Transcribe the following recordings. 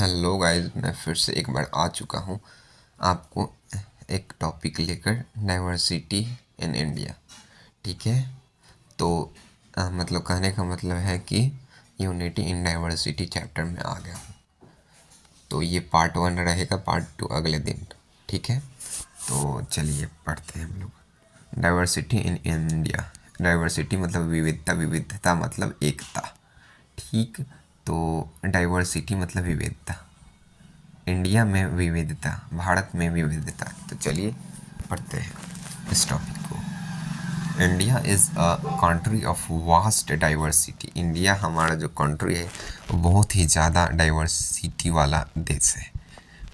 Hello guys, मैं फिर से एक बार आ चुका हूँ आपको एक टॉपिक लेकर, डाइवर्सिटी इन इंडिया। ठीक है, तो मतलब कहने का मतलब है कि यूनिटी इन डाइवर्सिटी चैप्टर में आ गया हूँ। तो ये पार्ट 1 रहेगा, पार्ट 2 अगले दिन। ठीक है, तो चलिए पढ़ते हैं हम लोग। Diversity in India. डाइवर्सिटी मतलब विविधता, विविधता मतलब एकता। ठीक, तो डाइवर्सिटी मतलब विविधता, इंडिया में विविधता, भारत में विविधता। तो चलिए पढ़ते हैं इस टॉपिक को। India is a country of vast diversity. India हमारा जो कंट्री है वो बहुत ही ज़्यादा डाइवर्सिटी वाला देश है,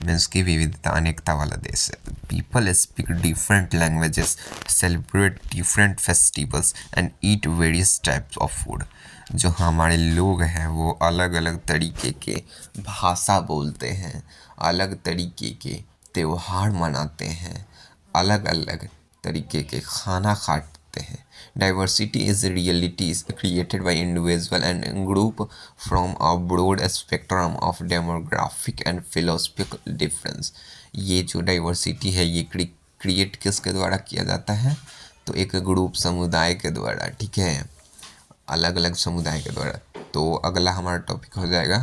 मीन्स की विविधता, अनेकता वाला देश है। People speak different languages, celebrate different festivals and eat various types of food. जो हमारे लोग हैं वो अलग अलग तरीके के भाषा बोलते हैं, अलग तरीके के त्यौहार मनाते हैं, अलग अलग तरीके के खाना खाते हैं। Diversity is realities created by individual and group from a broad spectrum of demographic and philosophical difference। ये जो डाइवर्सिटी है ये क्रिएट किसके द्वारा किया जाता है? तो एक ग्रुप, समुदाय के द्वारा। ठीक है, अलग अलग समुदाय के द्वारा। तो अगला हमारा टॉपिक हो जाएगा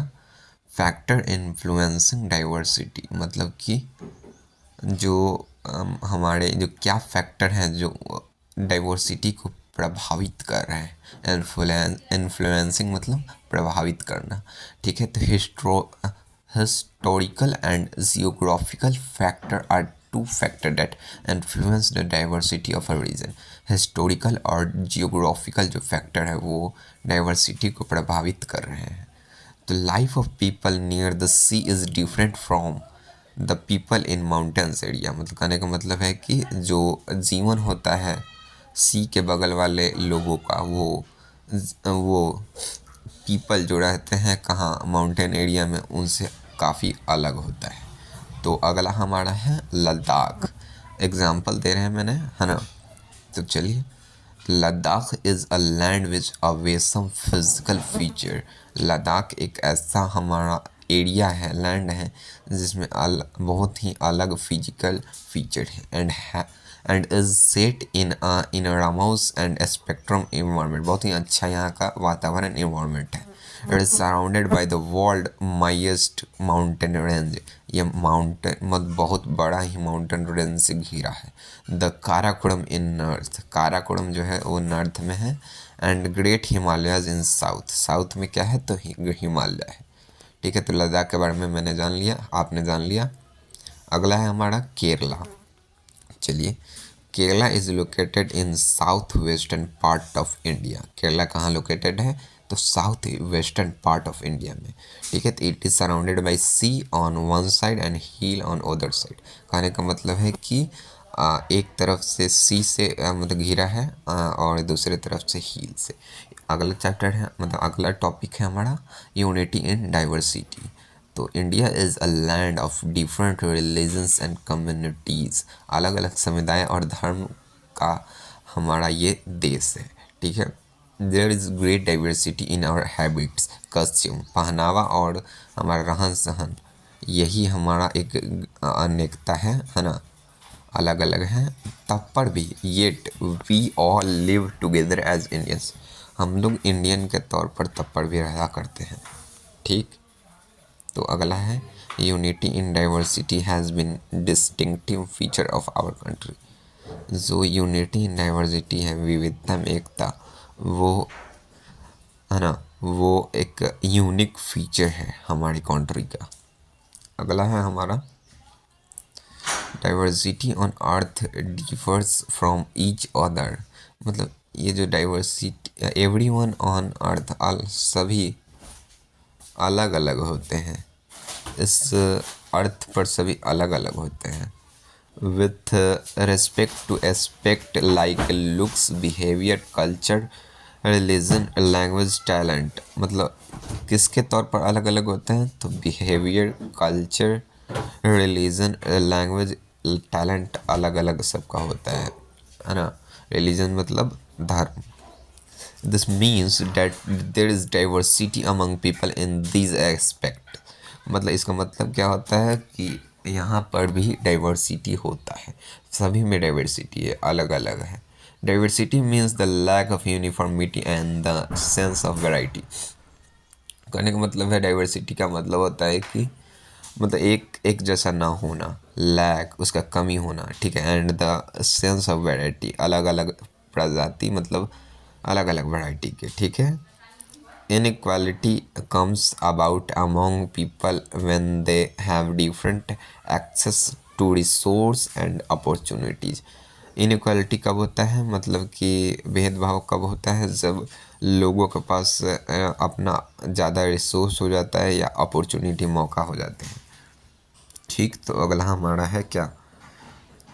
फैक्टर इन्फ्लुएंसिंग डाइवर्सिटी। मतलब कि जो हमारे जो क्या फैक्टर हैं जो डाइवर्सिटी को प्रभावित कर रहे हैं। इन्फ्लुएंसिंग मतलब प्रभावित करना। ठीक है, तो historical and geographical factor are two factor that influence the diversity of a region. Historical और जियोग्राफिकल जो फैक्टर है वो डाइवर्सिटी को प्रभावित कर रहे हैं। तो life of people near the sea is different from the people in mountains area. मतलब कहने का मतलब है कि जो जीवन होता है सी के बगल वाले लोगों का, वो पीपल जो रहते हैं कहाँ, माउंटेन एरिया में, उनसे काफ़ी अलग होता है। तो अगला हमारा है लद्दाख। एग्जाम्पल दे रहे हैं मैंने, है ना। तो चलिए, Ladakh is a land which have some physical feature. Ladakh एक ऐसा हमारा एरिया है, लैंड है, जिसमें बहुत ही अलग फिजिकल फीचर है एंड इज सेट इन इनरामोस एंड स्पेक्ट्रम इन्वायरमेंट। बहुत ही अच्छा यहाँ का वातावरण, इन्वायरमेंट है। It is surrounded by the world mightiest mountain range. ये माउंटेन मतलब बहुत बड़ा ही माउंटेन रेंज से घिरा है। The Karakoram in north. Karakoram जो है वो नॉर्थ में है। And great Himalayas in south. South में क्या है? तो हिमालय है। ठीक है, तो लद्दाख के बारे में मैंने जान लिया, आपने जान लिया। अगला है हमारा केरला। चलिए, Kerala is located in south western part of India. Kerala कहाँ लोकेटेड है? तो south western part of India में। ठीक है, तो it is surrounded by sea on one side and hill on other side. कहने का मतलब है कि एक तरफ से सी से मतलब घिरा है और दूसरे तरफ से हिल से। अगला चैप्टर है, मतलब अगला टॉपिक है हमारा यूनिटी इन डाइवर्सिटी। तो India is a land of different religions and communities. अलग अलग समुदाय और धर्म का हमारा ये देश है। ठीक है, there is great diversity in our habits, costume, पहनावा और हमारा रहन सहन। यही हमारा एक अनेकता है ना। अलग अलग हैं तब पर भी, yet we all live together as Indians. हम लोग इंडियन के तौर पर तब पर भी रहा करते हैं। ठीक, तो अगला है unity in diversity has been distinctive feature of our country. जो यूनिटी इन डाइवर्सिटी है, विविधता में एकता, वो है ना, वो एक यूनिक फीचर है हमारी कंट्री का। अगला है हमारा diversity on earth differs from each other. मतलब ये जो डाइवर्सिटी, एवरीवन ऑन अर्थ, सभी अलग अलग होते हैं इस अर्थ पर, सभी अलग अलग होते हैं। With respect to aspect like looks, behaviour, culture, religion, language, talent. मतलब किसके तौर पर अलग अलग होते हैं? तो behaviour, culture, religion, language, talent अलग अलग सबका होता है ना। रिलीजन मतलब धर्म। This means that there is diversity among people in these aspects। मतलब इसका मतलब क्या होता है कि यहाँ पर भी डाइवर्सिटी होता है, सभी में डाइवर्सिटी है, अलग अलग है। Diversity means the lack of uniformity and the sense of variety. कहने का मतलब है डाइवर्सिटी का मतलब होता है कि मतलब एक एक जैसा ना होना, लैक उसका कमी होना, ठीक है, and the sense of variety अलग अलग प्रजाति, मतलब अलग अलग वैरायटी के, ठीक है। Inequality comes about among people when they have different access to resource and opportunities. Inequality कब होता है, मतलब कि भेदभाव कब होता है, जब लोगों के पास अपना ज़्यादा रिसोर्स हो जाता है या अपॉर्चुनिटी मौका हो जाते हैं। ठीक, तो अगला हमारा है क्या,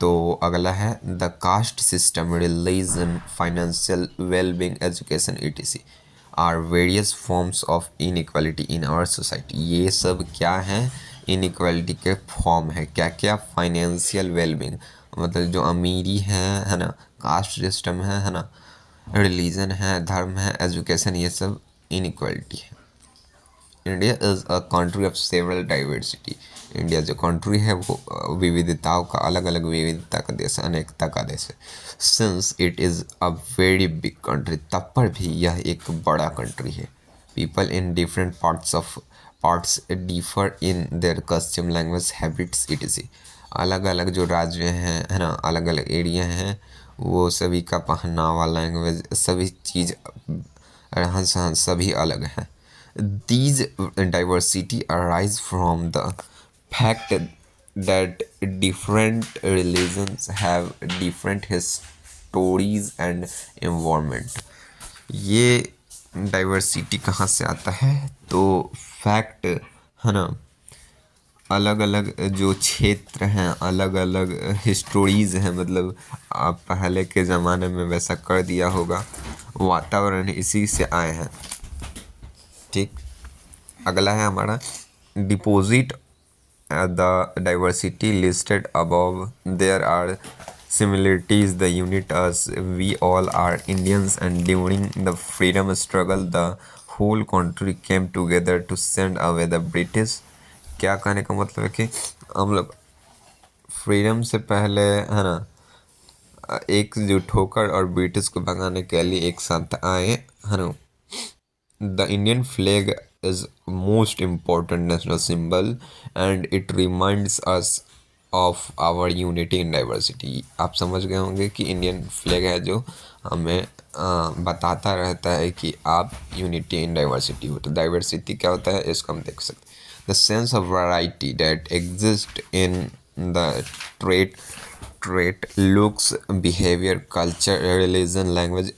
तो अगला है the caste system, religion, financial wellbeing, education etc are various forms of inequality in our society. ये सब क्या है, इनइक्वालिटी के फॉर्म है। क्या क्या, फाइनेंशियल वेलबींग मतलब जो अमीरी है ना, कास्ट सिस्टम है ना, रिलीजन है, धर्म है, एजुकेशन, ये सब इनइक्वालिटी है। India is a country of several diversity. India जो कंट्री है वो विविधताओं का, अलग अलग विविधता का देश है, अनेकता का देश है। Since it is a very big country, तब पर भी यह एक बड़ा कंट्री है। People in different parts differ in their custom, language, habits etc। अलग अलग जो राज्य हैं है ना, अलग अलग एरिया हैं, वो सभी का पहनावा, लैंग्वेज, सभी चीज़, रहन सहन सभी अलग हैं। These diversity arise from the fact that different religions have different histories and environment। ये डाइवर्सिटी कहाँ से आता है, तो फैक्ट है ना, अलग अलग जो क्षेत्र हैं, अलग अलग हिस्टोरीज हैं, मतलब आप पहले के ज़माने में वैसा कर दिया होगा, वातावरण इसी से आए हैं। ठीक, अगला है हमारा despite the diversity listed above there are similarities the unit us we all are Indians and during the freedom struggle the whole country came together to send away the British। क्या कहने का मतलब है कि हम लोग फ्रीडम से पहले है ना एकजुट होकर और ब्रिटिश को भगाने के लिए एक साथ आए है ना। The Indian flag is most important national symbol and it reminds us of our unity in diversity। आप समझ गए होंगे कि इंडियन फ्लैग है जो हमें बताता रहता है कि आप यूनिटी इन डाइवर्सिटी हो। तो डाइवर्सिटी क्या होता है इसको हम देख सकते हैं। The sense of variety that exist in the trait looks, behaviour, culture, religion, language,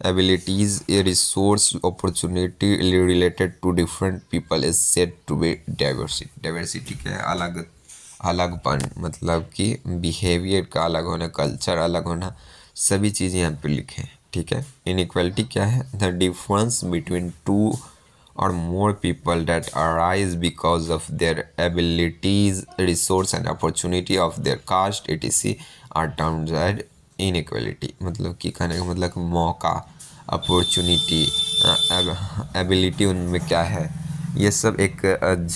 abilities, a resource, opportunity related to different people is said to be diversity। diversity क्या है, अलग अलगपन, मतलब कि बिहेवियर का अलग होना, कल्चर अलग होना, सभी चीज़ें यहाँ पे लिखे हैं। ठीक है, इनइक्वालिटी क्या है, the difference between two or more people that arise because of their abilities, resource and opportunity of their caste etc are termed as inequality। मतलब कि कहने का मतलब कि मौका, अपॉर्चुनिटी, एबिलिटी उनमें क्या है, ये सब एक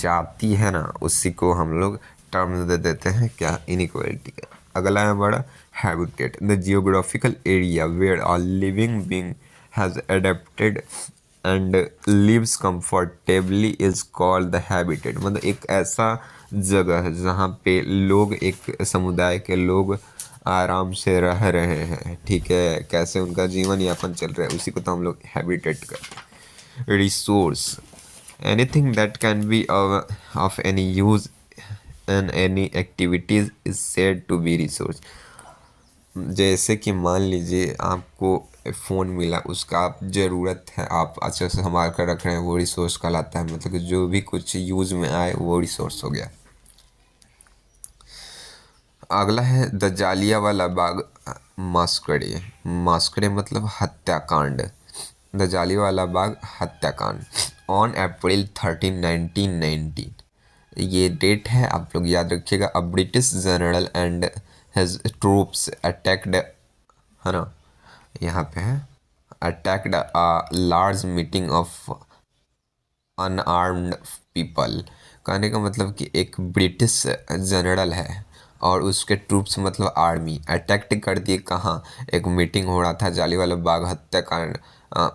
जाति है ना, उसी को हम लोग टर्म दे देते हैं क्या, इनइक्वालिटी का। अगला है बड़ा habitat, the geographical area where a living being has adapted and lives comfortably is called the habitat. मतलब एक ऐसा जगह है जहाँ पे लोग, एक समुदाय के लोग आराम से रह रहे हैं, ठीक है, कैसे उनका जीवन यापन चल रहा है, उसी को तो हम लोग हैबिटेट करते हैं। Resource, anything that can be of any use and any activities is said to be resource. जैसे कि मान लीजिए आपको फ़ोन मिला, उसका आप ज़रूरत है, आप अच्छे से संभाल कर रख रहे हैं, वो रिसोर्स कहलाता है। मतलब कि जो भी कुछ यूज़ में आए वो रिसोर्स हो गया। अगला है द जालियांवाला बाग मास्करे। मास्करे मतलब हत्याकांड, द जालियांवाला बाग हत्याकांड ऑन अप्रैल 13 1919। ये डेट है, आप लोग याद रखिएगा। A British general and his troops attacked, है ना, यहाँ पे है, attacked a large meeting of unarmoured people. कहने का मतलब कि एक ब्रिटिश जनरल है और उसके ट्रूप्स मतलब आर्मी अटैक्ट कर दिए। कहाँ? एक मीटिंग हो रहा था जालियांवाला बाग हत्याकांड,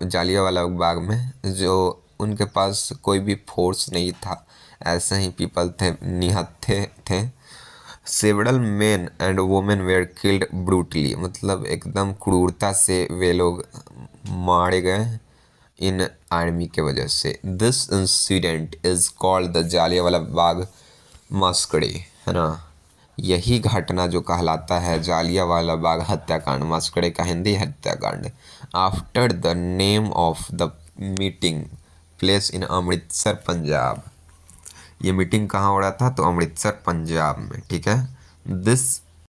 जालियांवाला बाग में, जो उनके पास कोई भी फोर्स नहीं था, ऐसे ही पीपल थे, निहत्थे थे। Several main and women where killed brutally, मतलब एकदम क्रूरता से वे लोग मारे गए इन आर्मी के वजह से। This incident is called the Jallianwala Bagh massacre, है ना। यही घटना जो कहलाता है जालियांवाला बाग हत्याकांड, मस्करे का हिंदी हत्याकांड। After the name of the meeting place in Amritsar Punjab. ये मीटिंग कहाँ हो रहा था? तो अमृतसर पंजाब में, ठीक है। दिस